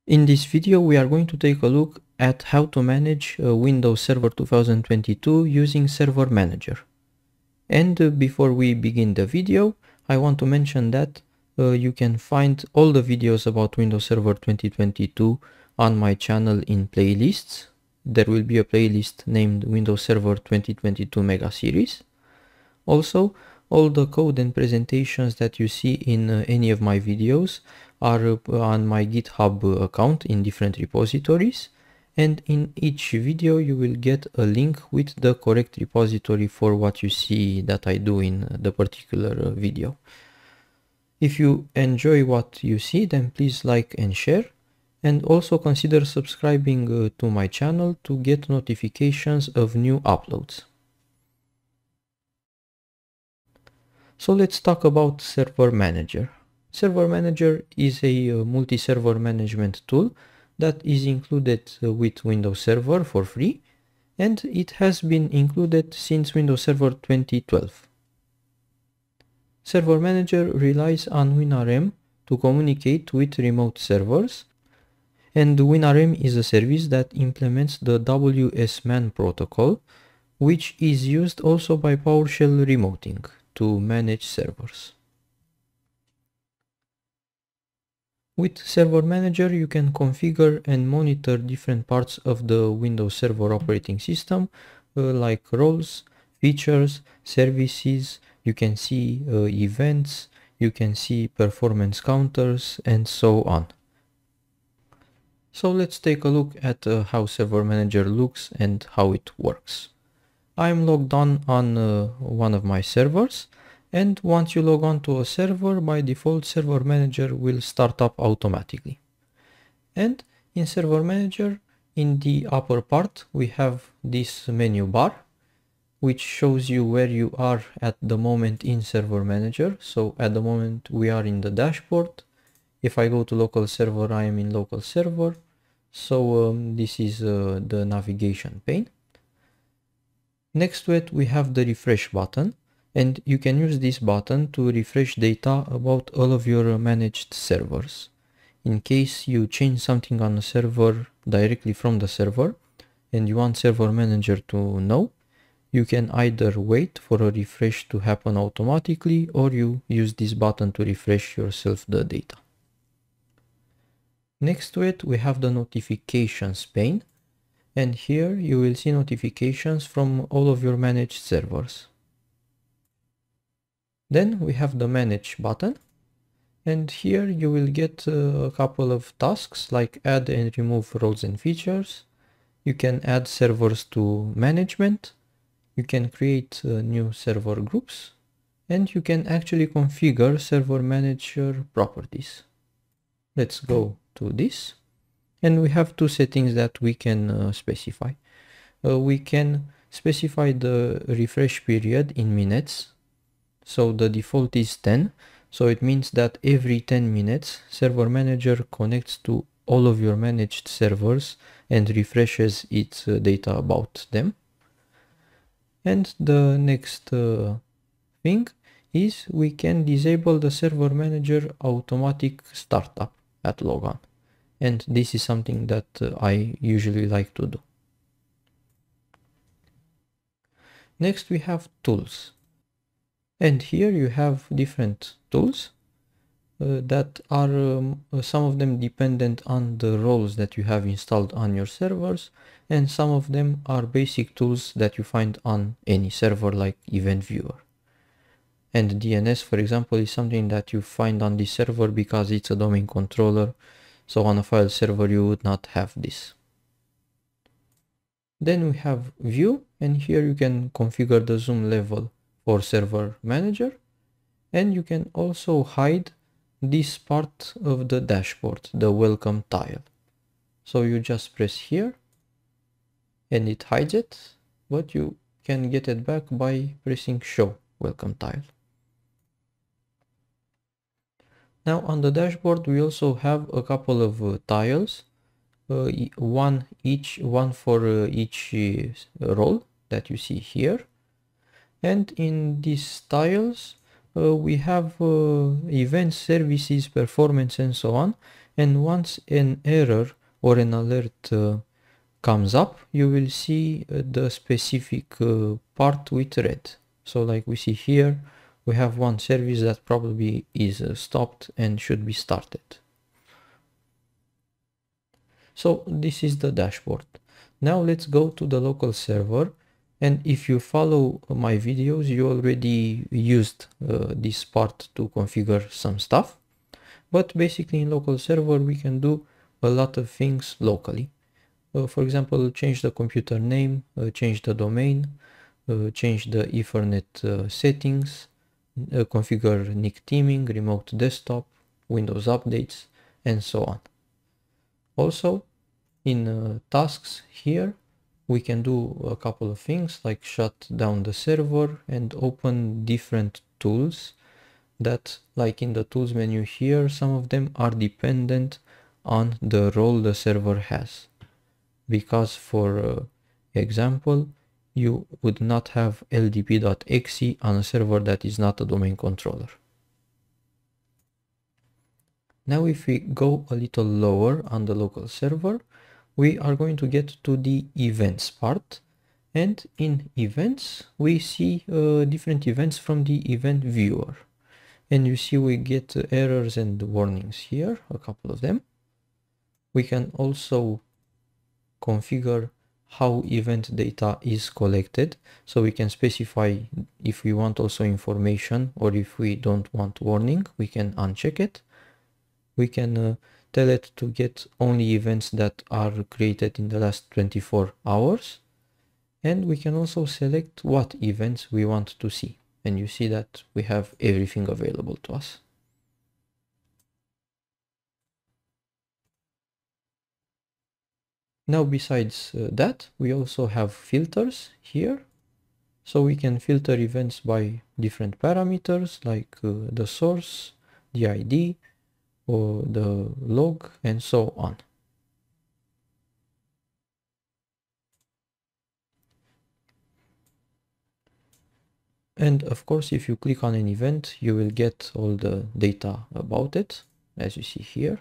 In this video, we are going to take a look at how to manage Windows Server 2022 using Server Manager. And before we begin the video, I want to mention that you can find all the videos about Windows Server 2022 on my channel in playlists. There will be a playlist named Windows Server 2022 MegaSeries. Also, all the code and presentations that you see in any of my videos are on my GitHub account in different repositories, and in each video you will get a link with the correct repository for what you see that I do in the particular video. If you enjoy what you see, then please like and share, and also consider subscribing to my channel to get notifications of new uploads. So let's talk about Server Manager. Server Manager is a multi-server management tool that is included with Windows Server for free, and it has been included since Windows Server 2012. Server Manager relies on WinRM to communicate with remote servers, and WinRM is a service that implements the WSMAN protocol, which is used also by PowerShell remoting to manage servers. With Server Manager, you can configure and monitor different parts of the Windows Server operating system, like roles, features, services. You can see events, you can see performance counters, and so on. So let's take a look at how Server Manager looks and how it works. I'm logged on one of my servers, and once you log on to a server, by default Server Manager will start up automatically. And in Server Manager, in the upper part, we have this menu bar, which shows you where you are at the moment in Server Manager. So at the moment we are in the dashboard. If I go to local server, I am in local server. So this is the navigation pane. Next to it, we have the refresh button, and you can use this button to refresh data about all of your managed servers. In case you change something on a server directly from the server and you want Server Manager to know, you can either wait for a refresh to happen automatically, or you use this button to refresh yourself the data. Next to it, we have the notifications pane. And here you will see notifications from all of your managed servers. Then we have the Manage button, and here you will get a couple of tasks like add and remove roles and features. You can add servers to management, you can create new server groups, and you can actually configure Server Manager properties. Let's go to this. And we have two settings that we can specify. We can specify the refresh period in minutes. So the default is 10. So it means that every 10 minutes, Server Manager connects to all of your managed servers and refreshes its data about them. And the next thing is we can disable the Server Manager automatic startup at logon. And this is something that I usually like to do. Next we have tools. And here you have different tools that are some of them dependent on the roles that you have installed on your servers, and some of them are basic tools that you find on any server like Event Viewer. And DNS, for example, is something that you find on this server because it's a domain controller. So on a file server you would not have this. Then we have View, and here you can configure the zoom level for Server Manager, and you can also hide this part of the dashboard, the welcome tile. So you just press here and it hides it, but you can get it back by pressing Show Welcome Tile. Now on the dashboard we also have a couple of tiles, one for each role that you see here. And in these tiles we have events, services, performance, and so on. And once an error or an alert comes up, you will see the specific part with red. So like we see here, we have one service that probably is stopped and should be started. So this is the dashboard. Now let's go to the local server, and if you follow my videos, you already used this part to configure some stuff. But basically in local server we can do a lot of things locally. For example, change the computer name, change the domain, change the Ethernet settings, configure NIC teaming, remote desktop, Windows updates, and so on. Also, in tasks here, we can do a couple of things like shut down the server and open different tools that, like in the tools menu here, some of them are dependent on the role the server has. Because for example, you would not have ldp.exe on a server that is not a domain controller. Now if we go a little lower on the local server, we are going to get to the events part, and in events we see different events from the event viewer, and you see we get errors and warnings here, a couple of them. We can also configure how event data is collected, so we can specify if we want also information, or if we don't want warning, we can uncheck it. We can tell it to get only events that are created in the last 24 hours. And we can also select what events we want to see. And you see that we have everything available to us. Now, besides that, we also have filters here. So we can filter events by different parameters like the source, the ID, or the log, and so on. And of course, if you click on an event, you will get all the data about it, as you see here.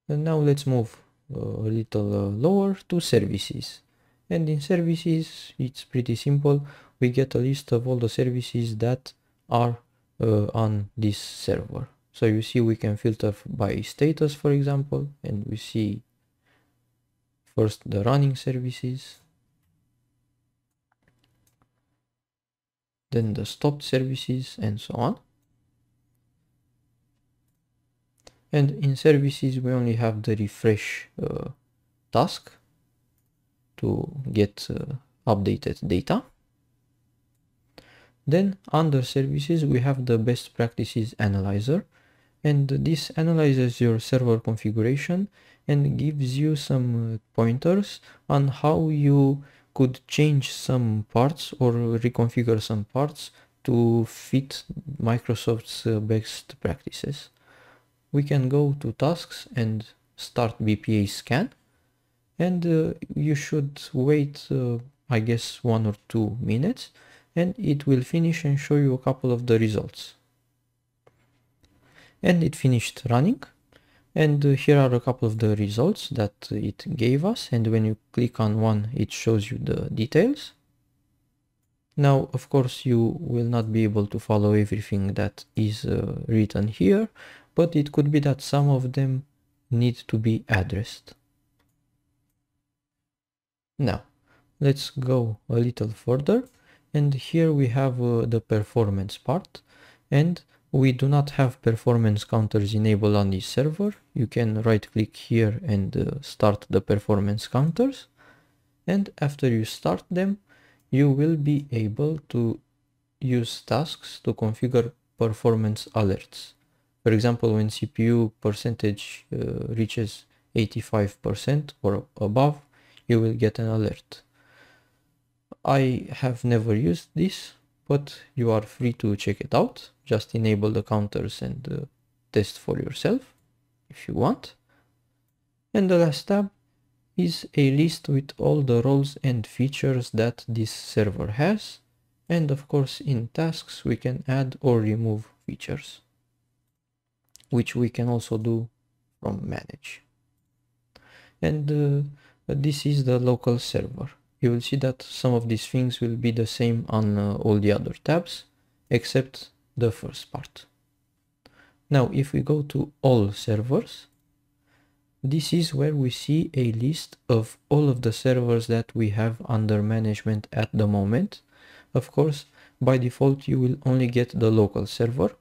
And now let's move a little lower to services. And in services, it's pretty simple. We get a list of all the services that are on this server. So you see we can filter by status, for example, and we see first the running services, then the stopped services, and so on. And in services, we only have the refresh task to get updated data. Then under services, we have the best practices analyzer, and this analyzes your server configuration and gives you some pointers on how you could change some parts or reconfigure some parts to fit Microsoft's best practices. We can go to tasks and start BPA scan, and you should wait I guess 1 or 2 minutes, and it will finish and show you a couple of the results. And it finished running, and here are a couple of the results that it gave us, and when you click on one it shows you the details. Now of course you will not be able to follow everything that is written here, but it could be that some of them need to be addressed. Now let's go a little further, and here we have the performance part, and we do not have performance counters enabled on this server. You can right click here and start the performance counters, and after you start them you will be able to use tasks to configure performance alerts. For example, when CPU percentage reaches 85% or above, you will get an alert. I have never used this, but you are free to check it out. Just enable the counters and test for yourself if you want. And the last tab is a list with all the roles and features that this server has. And of course in tasks we can add or remove features. which we can also do from manage. And this is the local server. You will see that some of these things will be the same on all the other tabs, except the first part. Now, if we go to all servers, this is where we see a list of all of the servers that we have under management at the moment. Of course, by default, you will only get the local server,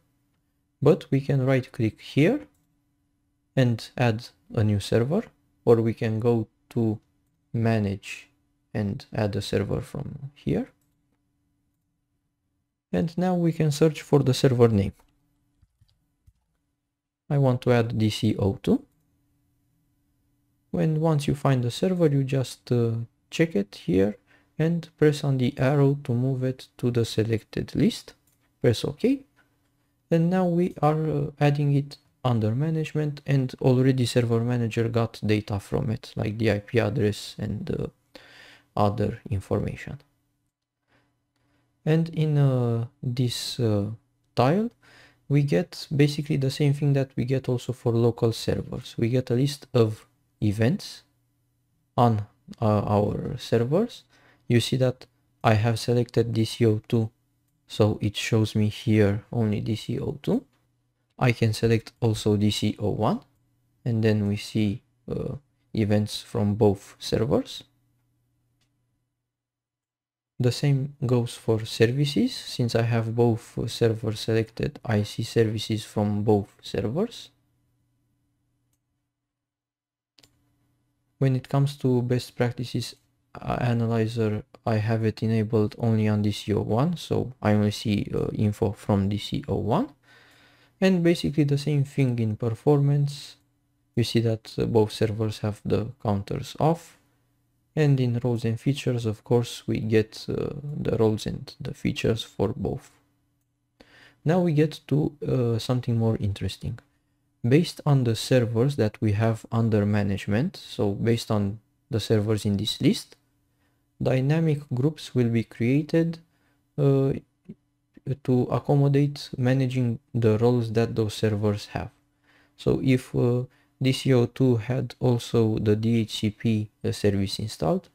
but we can right click here and add a new server, or we can go to manage and add a server from here. And now we can search for the server name. I want to add DC02. Once you find the server, you just check it here and press on the arrow to move it to the selected list. Press OK. And now we are adding it under management, and already server manager got data from it, like the IP address and other information. And in this tile, we get basically the same thing that we get also for local servers. We get a list of events on our servers. You see that I have selected DC02, so it shows me here only DC02. I can select also DC01, and then we see events from both servers. The same goes for services. Since I have both servers selected, I see services from both servers. When it comes to best practices analyzer, I have it enabled only on DC01, so I only see info from DC01. And basically the same thing in performance. You see that both servers have the counters off. And in roles and features, of course, we get the roles and the features for both. Now we get to something more interesting. Based on the servers that we have under management, so based on the servers in this list, dynamic groups will be created to accommodate managing the roles that those servers have. So if DC02 had also the DHCP service installed,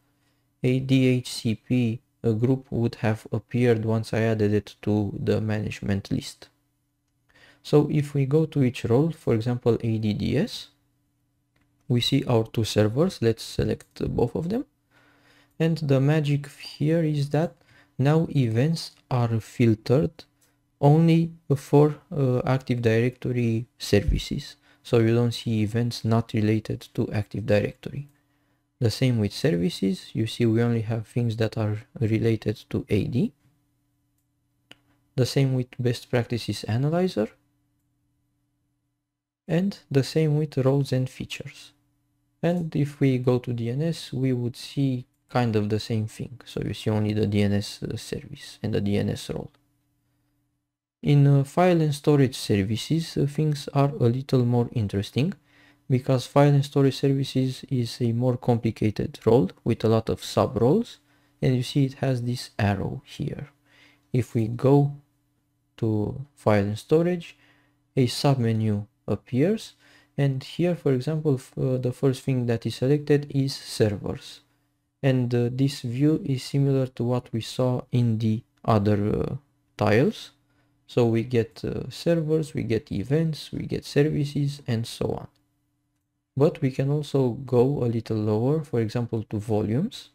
a DHCP group would have appeared once I added it to the management list. So if we go to each role, for example ADDS, we see our two servers. Let's select both of them. And the magic here is that now events are filtered only for Active Directory services. So you don't see events not related to Active Directory. The same with services. You see we only have things that are related to AD. The same with best practices analyzer. And the same with roles and features. And if we go to DNS, we would see kind of the same thing. So you see only the DNS service and the DNS role. In file and storage services, things are a little more interesting, because file and storage services is a more complicated role with a lot of sub roles, and you see it has this arrow here. If we go to file and storage, a submenu appears, and here, for example, the first thing that is selected is servers, and this view is similar to what we saw in the other tiles. So we get servers, we get events, we get services, and so on. But we can also go a little lower, for example, to volumes.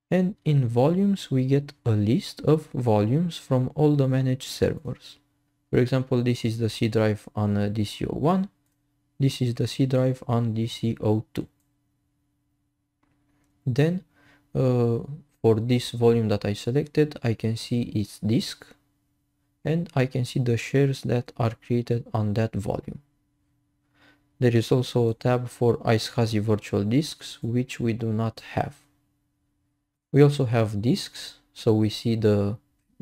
And in volumes, we get a list of volumes from all the managed servers. For example, this is the C drive on DC01. This is the C drive on DC02. Then, for this volume that I selected, I can see its disk, and I can see the shares that are created on that volume. There is also a tab for iSCSI virtual disks, which we do not have. We also have disks, so we see the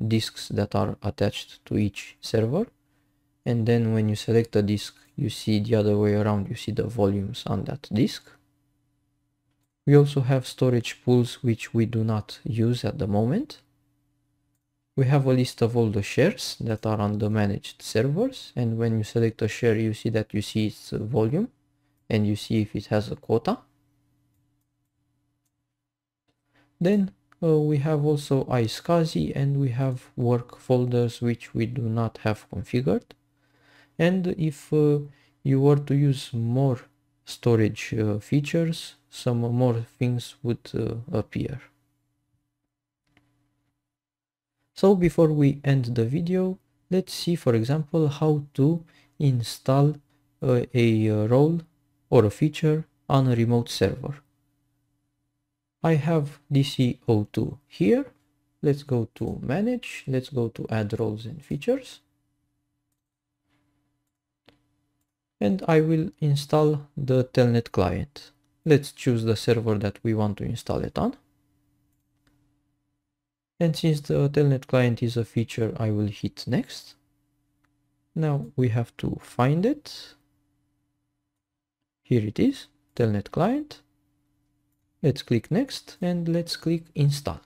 disks that are attached to each server. And then when you select a disk, you see the other way around, you see the volumes on that disk. We also have storage pools, which we do not use at the moment. we have a list of all the shares that are on the managed servers, and when you select a share you see that you see its volume and you see if it has a quota. Then we have also iSCSI, and we have work folders which we do not have configured. And if you were to use more storage features, some more things would appear. So before we end the video, let's see, for example, how to install a role or a feature on a remote server. I have DC02 here. Let's go to manage. Let's go to add roles and features. And I will install the telnet client. Let's choose the server that we want to install it on. And since the telnet client is a feature, I will hit next. Now we have to find it. Here it is, telnet client. Let's click next and let's click install.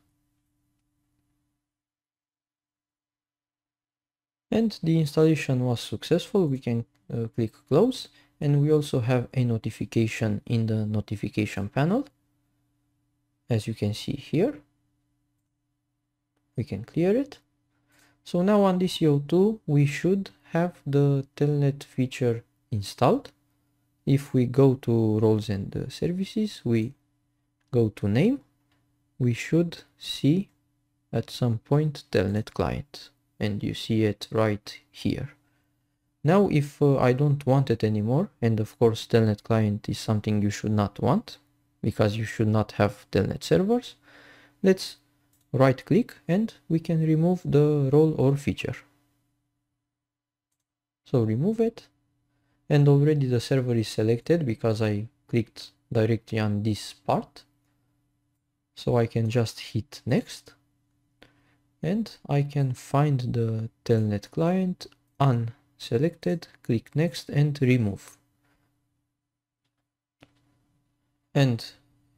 And the installation was successful. We can click close, and we also have a notification in the notification panel, as you can see here. We can clear it. So now on DC02 we should have the telnet feature installed. If we go to roles and services, we go to name, we should see at some point telnet client, and you see it right here. Now if I don't want it anymore, and of course telnet client is something you should not want because you should not have telnet servers, let's right click and we can remove the role or feature. So remove it, and already the server is selected because I clicked directly on this part. So I can just hit next and I can find the telnet client, unselected, click next and remove. And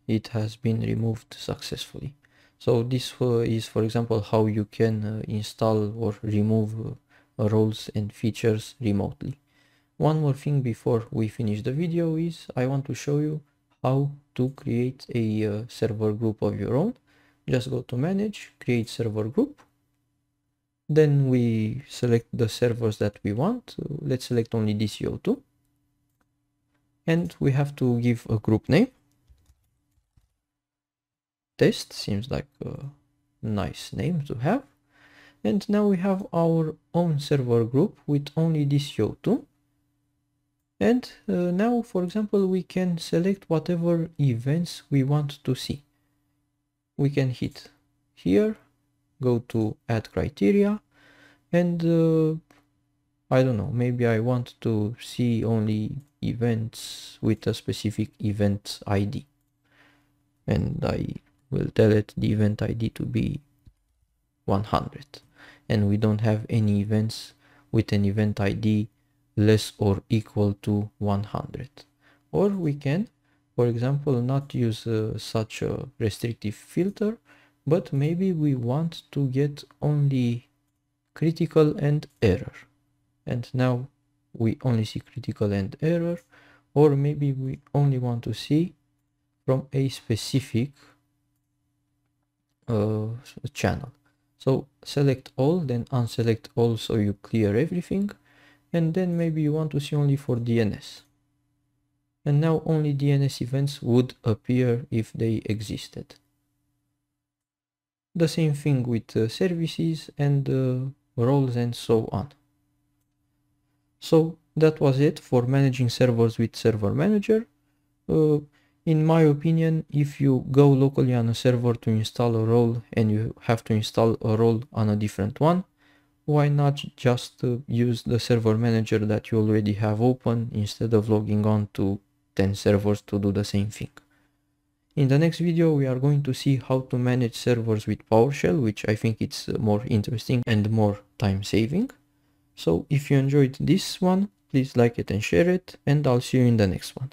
it has been removed successfully. So this is, for example, how you can install or remove roles and features remotely. One more thing before we finish the video is I want to show you how to create a server group of your own. Just go to manage, create server group. Then we select the servers that we want. Let's select only DC02. And we have to give a group name. Test seems like a nice name to have. And now we have our own server group with only DC02. And now, for example, we can select whatever events we want to see. We can hit here, go to add criteria, and I don't know, maybe I want to see only events with a specific event ID. And I will tell it the event ID to be 100. And we don't have any events with an event ID less or equal to 100. Or we can, for example, not use such a restrictive filter, but maybe we want to get only critical and error. And now we only see critical and error, or maybe we only want to see from a specific channel. So select all, then unselect all so you clear everything. And then maybe you want to see only for DNS. And now only DNS events would appear if they existed. The same thing with services and roles and so on. So that was it for managing servers with Server Manager. In my opinion, if you go locally on a server to install a role and you have to install a role on a different one, why not just use the server manager that you already have open instead of logging on to 10 servers to do the same thing. In the next video we are going to see how to manage servers with PowerShell, which I think it's more interesting and more time saving. So if you enjoyed this one, please like it and share it, and I'll see you in the next one.